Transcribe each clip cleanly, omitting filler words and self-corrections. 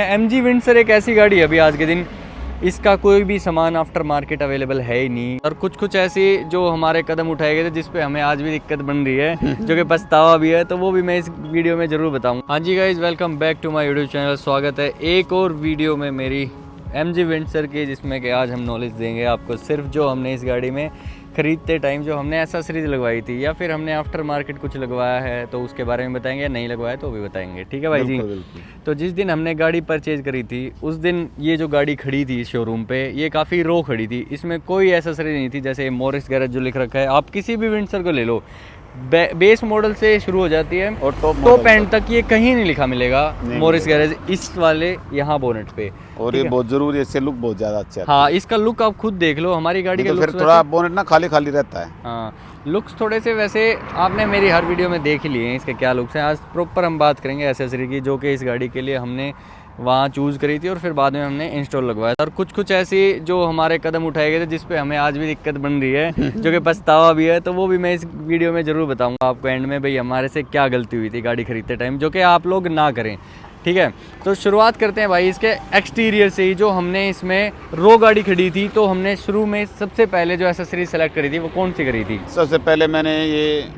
MG Windsor एक ऐसी गाड़ी है अभी आज के दिन, इसका कोई भी सामान आफ्टर मार्केट अवेलेबल है ही नहीं। और कुछ ऐसी जो हमारे कदम उठाए गए थे जिस पे हमें आज भी दिक्कत बन रही है जो कि पछतावा भी है, तो वो भी मैं इस वीडियो में ज़रूर बताऊंगा। हाँ जी guys, welcome back to my YouTube channel. स्वागत है एक और वीडियो में मेरी MG विंडसर की, जिसमें कि आज हम नॉलेज देंगे आपको सिर्फ जो हमने इस गाड़ी में ख़रीदते टाइम जो हमने एक्सेसरीज लगवाई थी या फिर हमने आफ्टर मार्केट कुछ लगवाया है तो उसके बारे में बताएंगे, या नहीं लगवाया तो भी बताएंगे। ठीक है भाई जी। तो जिस दिन हमने गाड़ी परचेज़ करी थी उस दिन ये जो गाड़ी खड़ी थी शोरूम पे, ये काफ़ी रो खड़ी थी, इसमें कोई एक्सेसरी नहीं थी। जैसे मोरिस गैरेज जो लिख रखा है, आप किसी भी विंडसर को ले लो, बेस मॉडल से शुरू हो जाती है और टॉप एंड तक ये कहीं नहीं लिखा मिलेगा मोरिस गैरेज इस वाले यहाँ बोनेट पे। और ये बहुत जरूरी है, इससे लुक बहुत ज्यादा अच्छा है। हाँ, इसका लुक आप खुद देख लो, हमारी गाड़ी का तो लुक फिर थोड़ा बोनेट ना खाली खाली रहता है। हाँ, लुक्स थोड़े से वैसे आपने मेरी हर वीडियो में देख ही लिए हैं इसके क्या लुक्स हैं। आज प्रॉपर हम बात करेंगे एसेसरी की, जो कि इस गाड़ी के लिए हमने वहाँ चूज़ करी थी और फिर बाद में हमने इंस्टॉल लगवाया। और कुछ ऐसी जो हमारे कदम उठाए गए थे जिस पे हमें आज भी दिक्कत बन रही है जो कि पछतावा भी है, तो वो भी मैं इस वीडियो में ज़रूर बताऊंगा आपको एंड में, भाई हमारे से क्या गलती हुई थी गाड़ी खरीदते टाइम, जो कि आप लोग ना करें। ठीक है, तो शुरुआत करते हैं भाई इसके एक्सटीरियर से ही। जो हमने इसमें रो गाड़ी खड़ी थी तो हमने शुरू में सबसे पहले जो एक्सेसरी सेलेक्ट करी थी वो कौन सी करी थी? सबसे पहले मैंने ये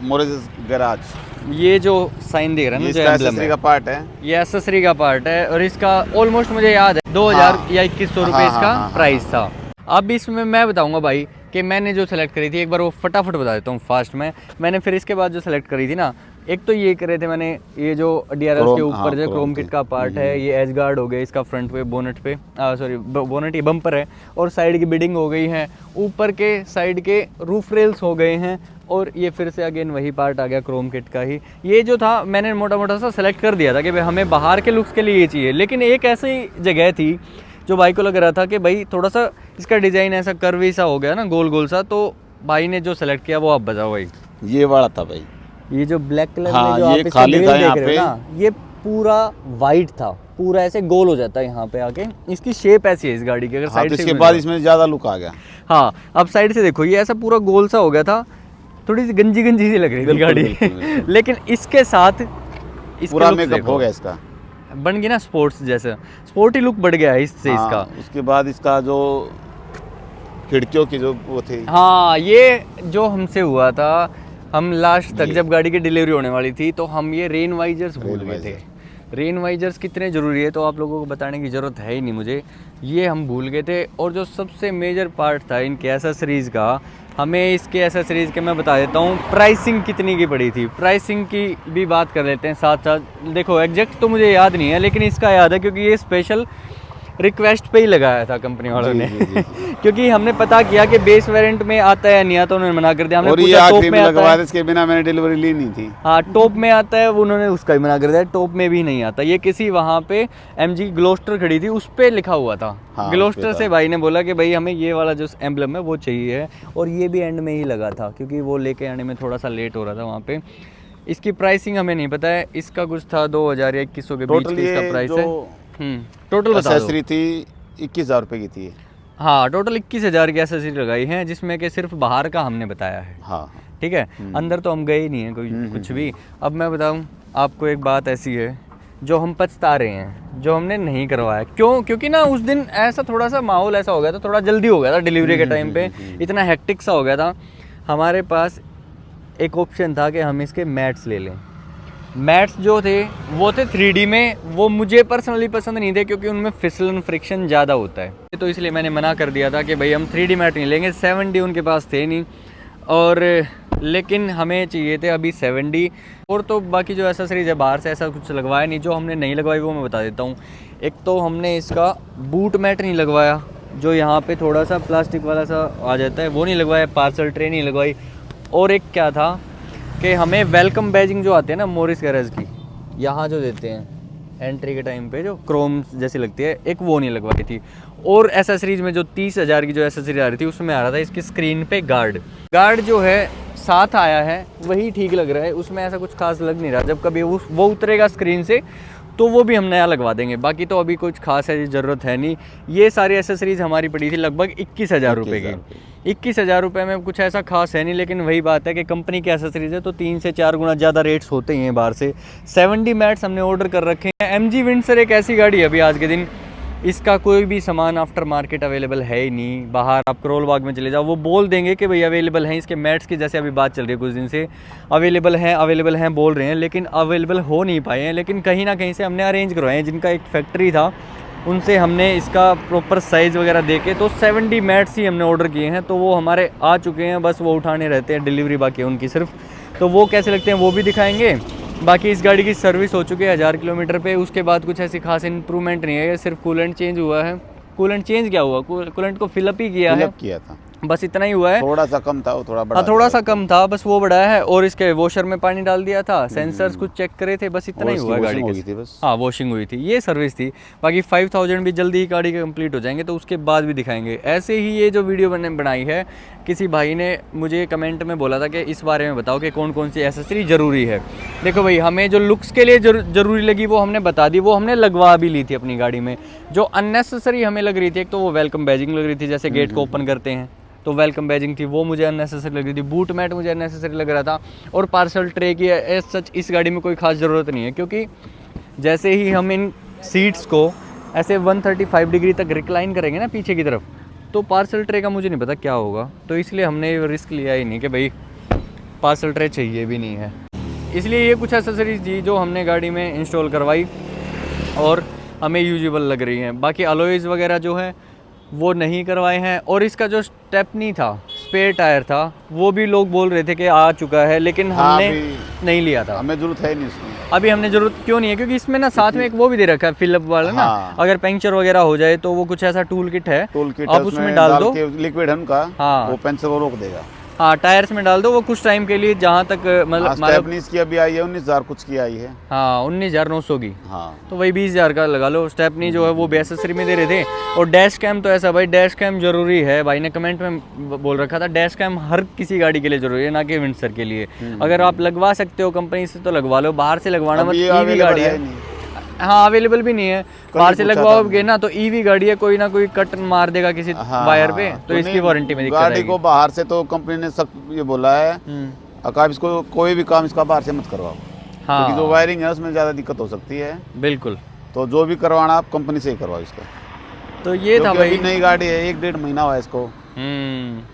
मोरिस गैराज, ये जो साइन दिख रहा है ना, जो एक्सेसरी का पार्ट है, ये एक्सेसरी का पार्ट है और इसका ऑलमोस्ट मुझे याद है 2000 या 2100 रुपये इसका प्राइस था। अब इसमें मैं बताऊंगा भाई कि मैंने जो सेलेक्ट करी थी, एक बार वो फटाफट बता देता हूँ फास्ट में। मैंने फिर इसके बाद जो सेलेक्ट करी थी ना, एक तो ये करे थे मैंने, ये जो DRS के ऊपर जो क्रोम किट का पार्ट है, ये एज गार्ड हो गया इसका फ्रंट पे, बोनेट पे, सॉरी बोनेट ये बम्पर है, और साइड की बिडिंग हो गई है, ऊपर के साइड के रूफ रेल्स हो गए हैं, और ये फिर से अगेन वही पार्ट आ गया क्रोम किट का ही। ये जो था मैंने मोटा सा सेलेक्ट कर दिया था कि भाई हमें बाहर के लुक्स के लिए ये चाहिए, लेकिन एक ऐसी जगह थी जो भाई को लग रहा था कि भाई थोड़ा सा इसका डिज़ाइन ऐसा कर्वी सा हो गया ना, गोल गोल सा, तो भाई ने जो सेलेक्ट किया वो आप बताओ भाई। ये वाला था भाई, ये जो ब्लैक कलर हाँ, में जो ये आप इसका ग्रिल देख रहे हो ना, ये पूरा वाइट था, पूरा ऐसे गोल हो जाता है यहाँ पे आके। इसकी शेप ऐसी है इस गाड़ी की। अगर हाँ, साइड तो से इसके बाद इसमें ज्यादा लुक आ गया। हाँ, अब साइड से देखो, ये ऐसा पूरा गोल सा हो गया था, थोड़ी सी गंजी सी लग रही थी गाड़ी बिल्कुल। लेकिन इसके साथ पूरा मेकअप हो गया, इसका बन गया ना स्पोर्ट्स जैसा, स्पोर्टी लुक बढ़ गया है इससे। हाँ, इसका उसके बाद इसका जो खिड़कियों की जो वो थी, हाँ, ये जो हमसे हुआ था, हम लास्ट तक जब गाड़ी की डिलीवरी होने वाली थी तो हम ये रेन वाइजर्स भूल गए थे। रेन वाइजर्स कितने ज़रूरी है तो आप लोगों को बताने की ज़रूरत है ही नहीं मुझे, ये हम भूल गए थे। और जो सबसे मेजर पार्ट था इनके एसेसरीज़ का, हमें इसके एसेसरीज़ के मैं बता देता हूँ प्राइसिंग कितनी की पड़ी थी। प्राइसिंग की भी बात कर लेते हैं साथ साथ। देखो एग्जैक्ट तो मुझे याद नहीं है, लेकिन इसका याद है क्योंकि ये स्पेशल रिक्वेस्ट पे ही लगाया था कंपनी वालों ने क्योंकि हमने पता किया कि बेस वेरिएंट में आता है या नहीं आता, उन्होंने मना कर दिया। हमने पूछा टॉप में आता है, इसके बिना मैंने डिलीवरी ली नहीं थी। हाँ, टॉप में आता है, वो उन्होंने उसका ही मना कर दिया, टॉप में भी नहीं आता। ये किसी वहाँ पे MG ग्लोस्टर खड़ी थी, उस पर लिखा हुआ था। हाँ, ग्लोस्टर से भाई ने बोला कि भाई हमें ये वाला जो एम्बलम है वो चाहिए है, और ये भी एंड में ही लगा था क्योंकि वो लेके आने में थोड़ा सा लेट हो रहा था वहाँ पे। इसकी प्राइसिंग हमें नहीं पता है, इसका कुछ था 2000 या 2100 के बीच इसका प्राइस है। टोटल एक्सेसरी थी 21,000 रुपये की थी। हाँ, टोटल 21,000 की एक्सेसरी लगाई है, जिसमें कि सिर्फ बाहर का हमने बताया है। हाँ, ठीक है, अंदर तो हम गए ही नहीं है कोई कुछ भी। अब मैं बताऊं आपको, एक बात ऐसी है जो हम पछता रहे हैं, जो हमने नहीं करवाया। क्यों? क्योंकि ना उस दिन ऐसा थोड़ा सा माहौल ऐसा हो गया था, थोड़ा जल्दी हो गया था डिलीवरी के टाइम पे, इतना हेक्टिक सा हो गया था। हमारे पास एक ऑप्शन था कि हम इसके मैट्स ले लें। मैट्स जो थे वो थे 3D में, वो मुझे पर्सनली पसंद नहीं थे क्योंकि उनमें फिसलन फ्रिक्शन ज़्यादा होता है, तो इसलिए मैंने मना कर दिया था कि भाई हम 3D मैट नहीं लेंगे। 7D उनके पास थे नहीं, और लेकिन हमें चाहिए थे अभी 7D। और तो बाकी जो एक्सेसरीज है बाहर से ऐसा कुछ लगवाया नहीं। जो हमने नहीं लगवाई वो मैं बता देता हूँ। एक तो हमने इसका बूट मैट नहीं लगवाया, जो यहाँ पे थोड़ा सा प्लास्टिक वाला सा आ जाता है, वो नहीं लगवाया। पार्सल ट्रे नहीं लगवाई। और एक क्या था कि हमें वेलकम बैजिंग जो आते हैं ना मोरिस गैरेज की, यहाँ जो देते हैं एंट्री के टाइम पे, जो क्रोम जैसी लगती है, एक वो नहीं लगवाई थी। और एसेसरीज में जो 30,000 की जो एसेसरीज आ रही थी उसमें आ रहा था इसकी स्क्रीन पे गार्ड जो है साथ आया है वही ठीक लग रहा है, उसमें ऐसा कुछ खास लग नहीं रहा। जब कभी वो उतरेगा स्क्रीन से तो वो भी हम नया लगवा देंगे। बाकी तो अभी कुछ खास है ज़रूरत है नहीं। ये सारी एसेसरीज़ हमारी पड़ी थी लगभग 21,000 रुपये की। 21,000 रुपये में कुछ ऐसा खास है नहीं, लेकिन वही बात है कि कंपनी की एसेसरीज़ है तो 3 से 4 गुना ज़्यादा रेट्स होते ही हैं बाहर से। 70 मैट्स हमने ऑर्डर कर रखे हैं। MG विंडसर एक ऐसी गाड़ी है अभी आज के दिन, इसका कोई भी सामान आफ्टर मार्केट अवेलेबल है ही नहीं। बाहर आप करोल बाग में चले जाओ, वो बोल देंगे कि भाई अवेलेबल हैं। इसके मैट्स की जैसे अभी बात चल रही है कुछ दिन से, अवेलेबल हैं बोल रहे हैं, लेकिन अवेलेबल हो नहीं पाए हैं। लेकिन कहीं ना कहीं से हमने अरेंज करवाए हैं, जिनका एक फैक्ट्री था उनसे हमने इसका प्रॉपर साइज़ वगैरह देके तो 70 मैट्स ही हमने ऑर्डर किए हैं। तो वो हमारे आ चुके हैं, बस वो उठाने रहते हैं, डिलीवरी बाकी है उनकी सिर्फ। तो वो कैसे लगते हैं वो भी दिखाएंगे। बाकी इस गाड़ी की सर्विस हो चुकी है 1000 किलोमीटर पे। उसके बाद कुछ ऐसी खास इंप्रूवमेंट नहीं है, सिर्फ कूलेंट चेंज हुआ है। कूलेंट चेंज क्या हुआ, कूलेंट को फिलअप ही किया है, किया था, बस इतना ही हुआ है। थोड़ा सा कम था, वो थोड़ा बड़ा, हाँ थोड़ा सा कम था, बस वो बड़ा है। और इसके वॉशर में पानी डाल दिया था, सेंसर्स कुछ चेक करे थे, बस इतना ही हुआ है गाड़ी के। हाँ वॉशिंग हुई थी, ये सर्विस थी। बाकी 5000 भी जल्दी ही गाड़ी के कंप्लीट हो जाएंगे, तो उसके बाद भी दिखाएंगे। ऐसे ही ये जो वीडियो मैंने बनाई है, किसी भाई ने मुझे कमेंट में बोला था कि इस बारे में बताओ कि कौन कौन सी एसेसरी ज़रूरी है। देखो भाई, हमें जो लुक्स के लिए ज़रूरी लगी वो हमने बता दी, वो हमने लगवा भी ली थी अपनी गाड़ी में। जो अननेसेसरी हमें लग रही थी, एक तो वो वेलकम बैजिंग लग रही थी, जैसे गेट को ओपन करते हैं तो वेलकम बैजिंग थी, वो मुझे अननेसेसरी लग रही थी। बूट मैट मुझे अननेसेसरी लग रहा था। और पार्सल ट्रे की एज सच इस गाड़ी में कोई खास ज़रूरत नहीं है, क्योंकि जैसे ही हम इन सीट्स को ऐसे 135 डिग्री तक रिक्लाइन करेंगे ना पीछे की तरफ, तो पार्सल ट्रे का मुझे नहीं पता क्या होगा। तो इसलिए हमने रिस्क लिया ही नहीं कि भाई पार्सल ट्रे चाहिए भी नहीं है। इसलिए ये कुछ एसेसरीज थी जो हमने गाड़ी में इंस्टॉल करवाई और हमें यूजेबल लग रही हैं। बाकी अलॉयज़ वगैरह जो है वो नहीं करवाए हैं। और इसका जो स्टेपनी था, स्पेयर टायर था, वो भी लोग बोल रहे थे कि आ चुका है, लेकिन हमने नहीं लिया था। हमें जरूरत है नहीं इसमें, अभी हमने जरूरत क्यों नहीं है, क्योंकि इसमें ना साथ में एक वो भी दे रखा है फिलअप वाला ना। अगर पंक्चर वगैरह हो जाए तो वो कुछ ऐसा टूल किट है, आप उसमें डाल दो, लिक्विड है उनका, हाँ वो पंचर को रोक देगा। हाँ टायर्स में डाल दो, वो कुछ टाइम के लिए, जहाँ तक मतलब की अभी आई है 19,000 कुछ की आई है। हाँ 19,900 की। हाँ तो वही 20,000 का लगा लो। स्टेपनी जो है वो भी एक्सेसरी में दे रहे थे। और डैश कैम तो ऐसा भाई, डैश कैम जरूरी है। भाई ने कमेंट में बोल रखा था डैश कैम हर किसी गाड़ी के लिए जरूरी है, ना कि विंडसर के लिए। अगर आप लगवा सकते हो कंपनी से तो लगवा लो, बाहर से लगवाना मत। ईवी गाड़ी है, हाँ अवेलेबल भी नहीं है। बाहर से लगवाओगे ना तो ईवी गाड़ी है, कोई ना कोई कट मार देगा किसी वायर पे, तो इसकी वारंटी में दिक्कत आएगी। गाड़ी को बाहर से तो कंपनी ने सख्त ये बोला है, आप इसको कोई भी काम इसका बाहर से मत करवाओ। हाँ, क्योंकि जो वायरिंग है उसमें ज़्यादा दिक्कत हो सकती है। बिल्कुल, तो जो भी करवाना आप कंपनी से ही करवाओ इसका। तो ये था भाई, नई गाड़ी है, 1-1.5 महीना हुआ है इसको,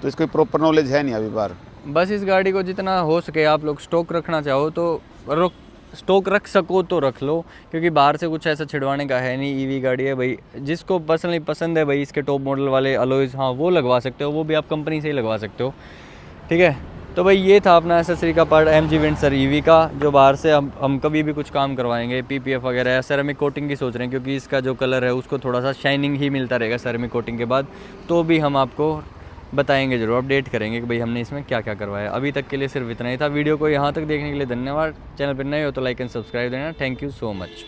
तो इसको प्रॉपर नॉलेज है नहीं अभी बार। बस इस गाड़ी को जितना हो सके आप लोग स्टॉक रखना चाहो तो स्टॉक रख सको तो रख लो, क्योंकि बाहर से कुछ ऐसा छिड़वाने का है नहीं। ईवी गाड़ी है भाई, जिसको पर्सनली पसंद है भाई इसके टॉप मॉडल वाले अलॉयज़, हाँ वो लगवा सकते हो, वो भी आप कंपनी से ही लगवा सकते हो। ठीक है, तो भाई ये था अपना एसेसरी का पार्ट MG विंडसर ईवी का, जो बाहर से हम कभी भी कुछ काम करवाएंगे। PPF वगैरह या सेरेमिक कोटिंग की सोच रहे हैं, क्योंकि इसका जो कलर है उसको थोड़ा सा शाइनिंग ही मिलता रहेगा सेरेमिक कोटिंग के बाद। तो भी हम आपको बताएंगे ज़रूर, अपडेट करेंगे कि भाई हमने इसमें क्या क्या करवाया। अभी तक के लिए सिर्फ इतना ही था। वीडियो को यहाँ तक देखने के लिए धन्यवाद। चैनल पर नए हो तो लाइक एंड सब्सक्राइब देना। Thank you so much.